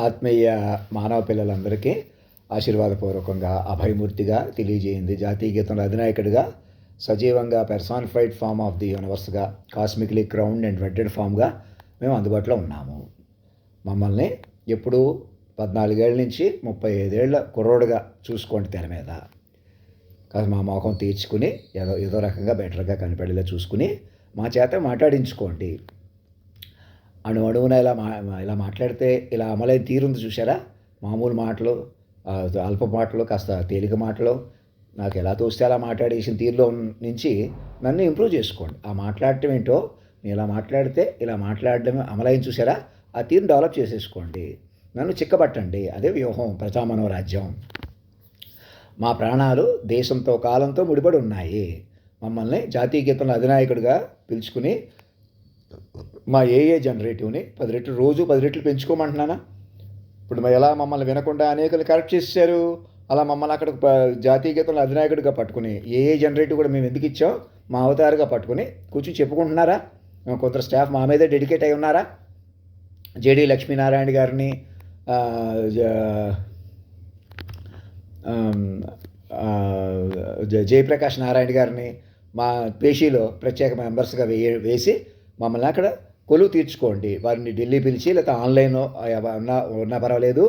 ఆత్మీయ మానవ పిల్లలందరికీ ఆశీర్వాదపూర్వకంగా అభయమూర్తిగా తెలియజేయింది. జాతీయ గీతంలో అధినాయకుడిగా సజీవంగా పెర్సానిఫైడ్ ఫామ్ ఆఫ్ ది యూనివర్స్గా కాస్మిక్లీ క్రౌన్డ్ అండ్ వెడ్డెడ్ ఫామ్గా మేము అందుబాటులో ఉన్నాము. మమ్మల్ని ఎప్పుడు 14 ఏళ్ళ నుంచి 35 ఏళ్ళ కుర్రోడుగా చూసుకోండి తెర మీద. కాదు మా మొఖం తీర్చుకుని ఏదో రకంగా బెటర్గా కనపడేలా చూసుకుని మా చేత మాట్లాడించుకోండి. అణువున ఇలా మాట్లాడితే ఇలా అమలైన తీరుంది చూసారా? మామూలు మాటలు, అల్ప మాటలు, కాస్త తేలిక మాటలు, నాకు ఎలా తోస్తే అలా మాట్లాడేసిన తీరులో నుంచి నన్ను ఇంప్రూవ్ చేసుకోండి. ఆ మాట్లాడటం ఏంటో, నేను ఇలా మాట్లాడితే ఇలా మాట్లాడడం అమలైన చూసారా? ఆ తీరుని డెవలప్ చేసేసుకోండి. నన్ను చిక్కబట్టండి. అదే వ్యూహం ప్రజామానవ రాజ్యం. మా ప్రాణాలు దేశంతో కాలంతో ముడిపడి ఉన్నాయి. మమ్మల్ని జాతీయ గీతంలో అధినాయకుడిగా పిలుచుకుని మా జనరేటివ్ని 10 రెట్లు, రోజు 10 రెట్లు పెంచుకోమంటున్నానా? ఇప్పుడు ఎలా మమ్మల్ని వినకుండా అనేకలు కరెక్ట్ చేశారు, అలా మమ్మల్ని అక్కడ జాతీయ గీతంలో అధినాయకుడిగా పట్టుకుని జనరేటివ్ కూడా మేము ఎందుకు ఇచ్చాం మా అవతారుగా పట్టుకుని కూర్చొని చెప్పుకుంటున్నారా? కొంత స్టాఫ్ మా మీదే డెడికేట్ అయి ఉన్నారా? జేడి లక్ష్మీనారాయణ గారిని, జయప్రకాష్ నారాయణ గారిని మా పేషీలో ప్రత్యేక మెంబర్స్గా వేసి మమ్మల్ని అక్కడ కొలువు తీర్చుకోండి. వారిని ఢిల్లీ పిలిచి లేకపోతే ఆన్లైన్ ఉన్నా పర్వాలేదు,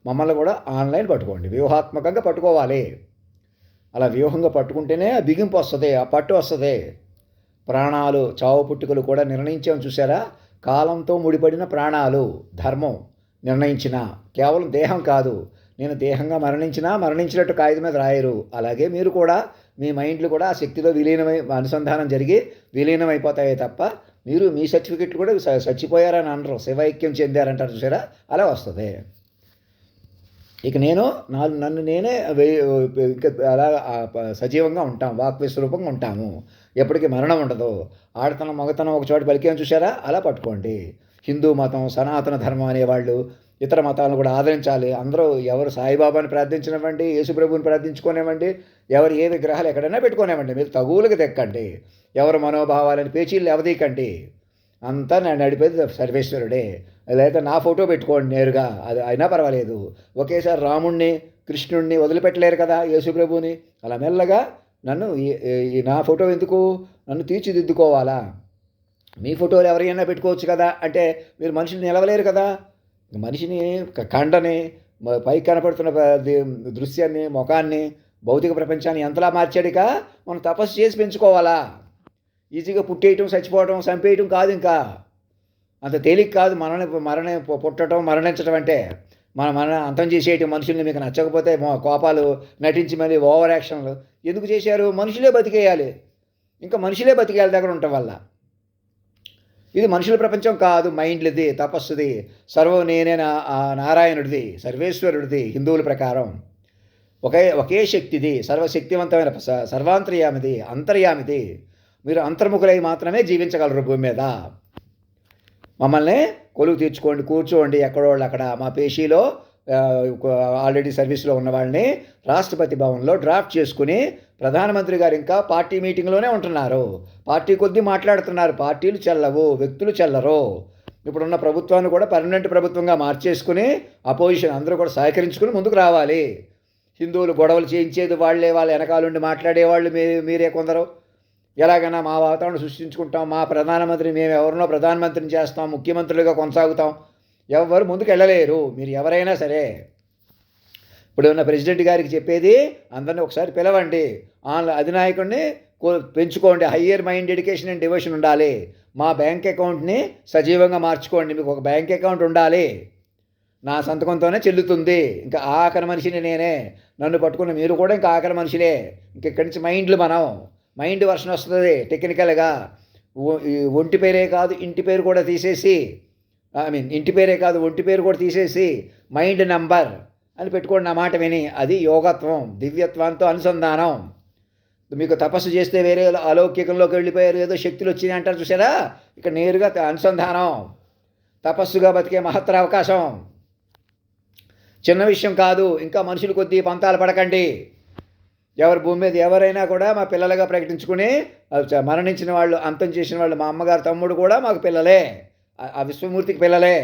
మమ్మల్ని కూడా ఆన్లైన్ పట్టుకోండి. వ్యూహాత్మకంగా పట్టుకోవాలి. అలా వ్యూహంగా పట్టుకుంటేనే ఆ బిగింపు వస్తుంది, ఆ పట్టు వస్తుంది. ప్రాణాలు చావు పుట్టుకలు కూడా నిర్ణయించాం చూసారా? కాలంతో ముడిపడిన ప్రాణాలు ధర్మం నిర్ణయించిన, కేవలం దేహం కాదు. నేను దేహంగా మరణించినట్టు కాగితం మీద రాయరు. అలాగే మీరు కూడా మీ మైండ్లు కూడా ఆ శక్తిలో అనుసంధానం జరిగి విలీనమైపోతాయే తప్ప మీరు మీ సర్టిఫికెట్లు కూడా చచ్చిపోయారని అనరు, శివైక్యం చెందారంటారు చూసారా? అలా వస్తుంది. ఇక నన్ను నేనే ఇంకా అలా సజీవంగా ఉంటాం, వాక్ విస్వరూపంగా ఉంటాము. ఎప్పటికీ మరణం ఉండదు. ఆడతనం మగతనం ఒక చోట పలికేం చూసారా? అలా పట్టుకోండి. హిందూ మతం, సనాతన ధర్మం అనేవాళ్ళు ఇతర మతాలను కూడా ఆదరించాలి. అందరూ ఎవరు సాయిబాబాని ప్రార్థించనివ్వండి, యేసుప్రభుని ప్రార్థించుకోనివ్వండి, ఎవరు ఏ విగ్రహాలు ఎక్కడైనా పెట్టుకోనివ్వండి, మీరు తగువులకు తెక్కండి. ఎవరు మనోభావాలని పేచీలు ఎవదీకండి. అంతా నేను నడిపేది సర్వేశ్వరుడే. లేదా నా ఫోటో పెట్టుకోండి నేరుగా, అది అయినా పర్వాలేదు. ఒకేసారి రాముణ్ణి కృష్ణుణ్ణి వదిలిపెట్టలేరు కదా, యేసుప్రభుని. అలా మెల్లగా నన్ను నా ఫోటో ఎందుకు, నన్ను తీర్చిదిద్దుకోవాలా? మీ ఫోటోలు ఎవరైనా పెట్టుకోవచ్చు కదా అంటే మీరు మనిషిని నిలవలేరు కదా. మనిషిని కండని, పైకి కనపడుతున్న దృశ్యాన్ని, ముఖాన్ని, భౌతిక ప్రపంచాన్ని ఎంతలా మార్చాడిక మనం తపస్సు చేసి పెంచుకోవాలా? ఈజీగా పుట్టేయటం, చచ్చిపోవటం, చంపేయటం కాదు. ఇంకా అంత తేలిక కాదు పుట్టడం, మరణించడం అంటే. మన అంతం చేసేయటం మనుషుల్ని. మీకు నచ్చకపోతే కోపాలు నటించి మళ్ళీ ఓవర్ యాక్షన్లు ఎందుకు చేశారు? మనుషులే బతికేయాలి, ఇంకా మనుషులే బతికేయాలి దగ్గర ఉండటం వల్ల. ఇది మనుషుల ప్రపంచం కాదు, మైండ్లది, తపస్సుది, సర్వం నేనే నారాయణుడిది, సర్వేశ్వరుడిది. హిందువుల ప్రకారం ఒకే శక్తిది, సర్వశక్తివంతమైన సర్వాంతర్యామిది, అంతర్యామిది. మీరు అంతర్ముఖులై మాత్రమే జీవించగలరు భూమి మీద. మమ్మల్ని కొలువు తీర్చుకోండి, కూర్చోండి ఎక్కడోళ్ళు అక్కడ. మా పేషీలో ఆల్రెడీ సర్వీస్లో ఉన్న వాళ్ళని రాష్ట్రపతి భవన్లో డ్రాఫ్ట్ చేసుకుని ప్రధానమంత్రి గారు ఇంకా పార్టీ మీటింగ్లోనే ఉంటున్నారు. పార్టీ కొద్దీ మాట్లాడుతున్నారు. పార్టీలు చెల్లవు, వ్యక్తులు చెల్లరు. ఇప్పుడున్న ప్రభుత్వాన్ని కూడా పర్మనెంట్ ప్రభుత్వంగా మార్చేసుకుని అపోజిషన్ అందరూ కూడా సహకరించుకుని ముందుకు రావాలి. హిందువులు గొడవలు చేయించేది వాళ్ళే, వాళ్ళ వెనకాలండి మాట్లాడేవాళ్ళు మీరే కొందరు. ఎలాగైనా మా వాతావరణం సృష్టించుకుంటాం, మా ప్రధానమంత్రి మేము ఎవరినో ప్రధానమంత్రిని చేస్తాం, ముఖ్యమంత్రులుగా కొనసాగుతాం. ఎవరు ముందుకు వెళ్ళలేరు, మీరు ఎవరైనా సరే. ఇప్పుడు ఉన్న ప్రెసిడెంట్ గారికి చెప్పేది, అందరినీ ఒకసారి పిలవండి, అధినాయకుడిని పెంచుకోండి. Higher mind, dedication and devotion ఉండాలి. మా బ్యాంక్ అకౌంట్ని సజీవంగా మార్చుకోండి. మీకు ఒక బ్యాంక్ అకౌంట్ ఉండాలి, నా సంతకంతోనే చెల్లుతుంది. ఇంకా ఆఖరి మనిషిని నేనే. నన్ను పట్టుకున్న మీరు కూడా ఇంకా ఆఖరి మనిషిలే. ఇంకెక్కడి నుంచి మైండ్ వర్షన్ వస్తుంది టెక్నికల్గా. ఒంటి పేరే కాదు ఇంటి పేరు కూడా తీసేసి, ఇంటి పేరే కాదు ఒంటి పేరు కూడా తీసేసి మైండ్ నంబర్ అని పెట్టుకోండి నా మాట విని. అది యోగత్వం, దివ్యత్వంతో అనుసంధానం. మీకు తపస్సు చేస్తే వేరే అలౌకికంలోకి వెళ్ళిపోయారు, ఏదో శక్తులు వచ్చినాయి అంటారు చూసారా? ఇక్కడ నేరుగా అనుసంధానం, తపస్సుగా బతికే మహత్తర అవకాశం. చిన్న విషయం కాదు. ఇంకా మనుషులు కొద్దీ పంతాలు పడకండి. ఎవరి భూమి మీద ఎవరైనా కూడా మా పిల్లలుగా ప్రకటించుకుని మరణించిన వాళ్ళు, అంతం చేసిన వాళ్ళు, మా అమ్మగారు తమ్ముడు కూడా మాకు పిల్లలే, ఆ విశ్వమూర్తికి పిల్లలే,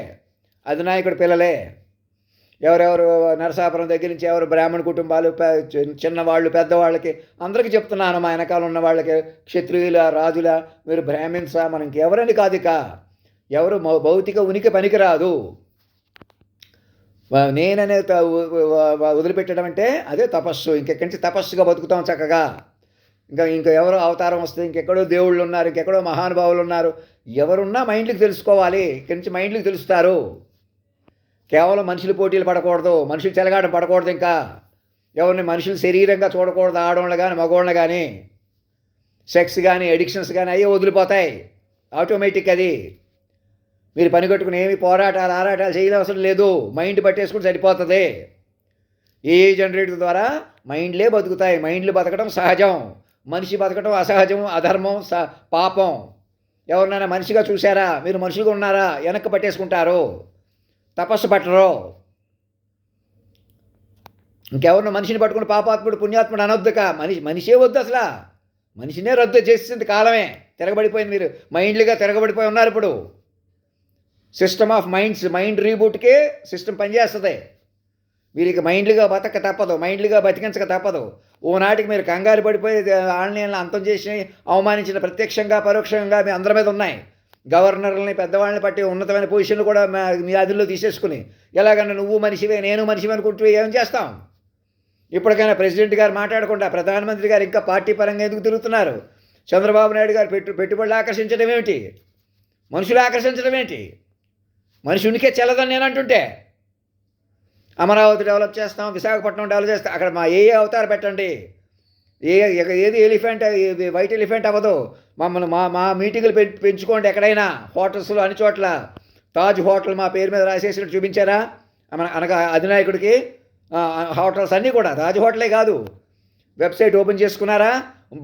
అధినాయకుడి పిల్లలే. ఎవరెవరు నరసాపురం దగ్గర నుంచి ఎవరు బ్రాహ్మణ కుటుంబాలు చిన్నవాళ్ళు పెద్దవాళ్ళకి అందరికీ చెప్తున్నాను, మా వెనకాల ఉన్న వాళ్ళకి, క్షత్రియుల రాజుల, మీరు బ్రాహ్మిన్సా, మనం ఇంకెవరని కాదు, ఇక ఎవరు భౌతిక ఉనికి పనికిరాదు. నేననే వదిలిపెట్టడం అంటే అదే తపస్సు. ఇంకెక్కడి నుంచి తపస్సుగా బతుకుతాం చక్కగా. ఇంకా ఎవరో అవతారం వస్తుంది, ఇంకెక్కడో దేవుళ్ళు ఉన్నారు, ఇంకెక్కడో మహానుభావులు ఉన్నారు, ఎవరున్నా మైండ్కి తెలుసుకోవాలి. ఇక్కడి నుంచి మైండ్కి తెలుస్తారు. కేవలం మనుషులు పోటీలు పడకూడదు, మనుషులు చెలగాటం పడకూడదు, ఇంకా ఎవరిని మనుషులు శరీరంగా చూడకూడదు, ఆడవాళ్ళు కానీ మగవాళ్ళని కానీ. సెక్స్ కానీ ఎడిక్షన్స్ కానీ అయ్యే వదిలిపోతాయి ఆటోమేటిక్. అది మీరు పని కట్టుకుని ఏమి పోరాటాలు ఆరాటాలు చేయవలసిన లేదు, మైండ్ పట్టేసుకుని సరిపోతుంది. ఏ జనరేటర్ ద్వారా మైండ్లే బతుకుతాయి. మైండ్లు బతకడం సహజం, మనిషి బతకడం అసహజం, అధర్మం, పాపం. ఎవరినైనా మనిషిగా చూసారా? మీరు మనుషులుగా ఉన్నారా? వెనక్కి పట్టేసుకుంటారు, తపస్సు పట్టరు. ఇంకెవరిన మనిషిని పట్టుకుని పాపాత్ముడు పుణ్యాత్ముడు అనొద్దుక. మనిషే వద్దు అసలు. మనిషినే రద్దు చేసింది కాలమే. తిరగబడిపోయింది, మీరు మైండ్లుగా తిరగబడిపోయి ఉన్నారు. ఇప్పుడు సిస్టమ్ ఆఫ్ మైండ్స్, మైండ్ రీబూట్కే సిస్టమ్ పనిచేస్తుంది. మీరు ఇక మైండ్లుగా బతక తప్పదు, మైండ్లుగా బతికించక తప్పదు. ఓనాటికి మీరు కంగారు పడిపోయి ఆన్లైన్లో అంతం చేసి అవమానించిన ప్రత్యక్షంగా పరోక్షంగా మీ అందరి మీద ఉన్నాయి. గవర్నర్లని పెద్దవాళ్ళని పట్టి ఉన్నతమైన పొజిషన్లు కూడా మీ అదుల్లో తీసేసుకుని ఎలాగన్నా నువ్వు మనిషివే నేను మనిషివే అనుకుంటూ ఏం చేస్తాం? ఇప్పటికైనా ప్రెసిడెంట్ గారు మాట్లాడకుండా ప్రధానమంత్రి గారు ఇంకా పార్టీ పరంగా ఎందుకు తిరుగుతున్నారు? చంద్రబాబు నాయుడు గారు పెట్టుబడులు ఆకర్షించడం ఏమిటి? మనుషులు ఆకర్షించడం ఏంటి? మనిషి ఉనికే చెల్లదని నేను అంటుంటే, అమరావతి డెవలప్ చేస్తాం, విశాఖపట్నం డెవలప్ చేస్తాం, అక్కడ మా ఏ అవతారం పెట్టండి. ఏది ఎలిఫెంట్, వైట్ ఎలిఫెంట్ అవ్వదు. మమ్మల్ని మా మీటింగులు పెంచుకోండి ఎక్కడైనా, హోటల్స్లో అన్ని చోట్ల. తాజ్ హోటల్ మా పేరు మీద రాసేసినట్టు చూపించారా అనగా అధినాయకుడికి? హోటల్స్ అన్నీ కూడా తాజ్ హోటలే కాదు. వెబ్సైట్ ఓపెన్ చేసుకున్నారా?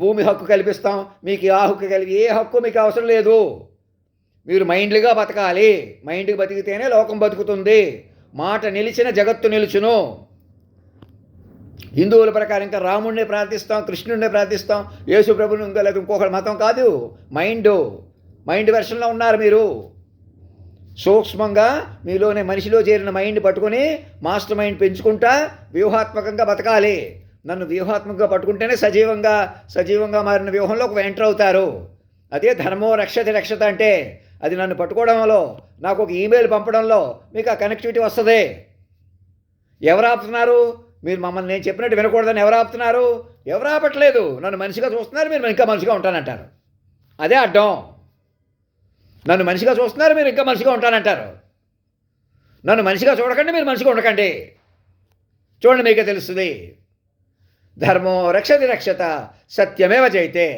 భూమి హక్కు కల్పిస్తాం, మీకు ఆ హక్కు ఏ హక్కు మీకు అవసరం లేదు. మీరు మైండ్లుగా బతకాలి. మైండ్కి బతికితేనే లోకం బతుకుతుంది. మాట నిలిచిన జగత్తు నిలుచును. హిందువుల ప్రకారం ఇంకా రాముడిని ప్రార్థిస్తాం, కృష్ణుడిని ప్రార్థిస్తాం, యేసు ప్రభుని ఇంకా లేదు, ఇంకొకటి మతం కాదు. మైండ్ వెర్షన్లో ఉన్నారు మీరు. సూక్ష్మంగా మీలోనే మనిషిలో చేరిన మైండ్ పట్టుకొని మాస్టర్ మైండ్ పెంచుకుంటా వ్యూహాత్మకంగా బతకాలి. నన్ను వ్యూహాత్మకంగా పట్టుకుంటేనే సజీవంగా మారిన వ్యూహంలోకి ఎంటర్ అవుతారు. అదే ధర్మో రక్షత అంటే. అది నన్ను పట్టుకోవడంలో, నాకు ఒక ఈమెయిల్ పంపడంలో మీకు ఆ కనెక్టివిటీ వస్తుంది. ఎవరు ఆపుతున్నారు? మీరు మమ్మల్ని నేను చెప్పినట్టు వినకూడదని ఎవరు ఆపుతున్నారు? ఎవరు ఆపట్లేదు. నన్ను మనిషిగా చూస్తున్నారు, మీరు ఇంకా మనిషిగా ఉంటానంటారు. అదే అడ్డం. నన్ను మనిషిగా చూస్తున్నారు, మీరు ఇంకా మనిషిగా ఉంటానంటారు. నన్ను మనిషిగా చూడకండి, మీరు మనిషిగా ఉండకండి. చూడండి, మీకే తెలుస్తుంది. ధర్మో రక్షతి రక్షత, సత్యమేవ జయతే.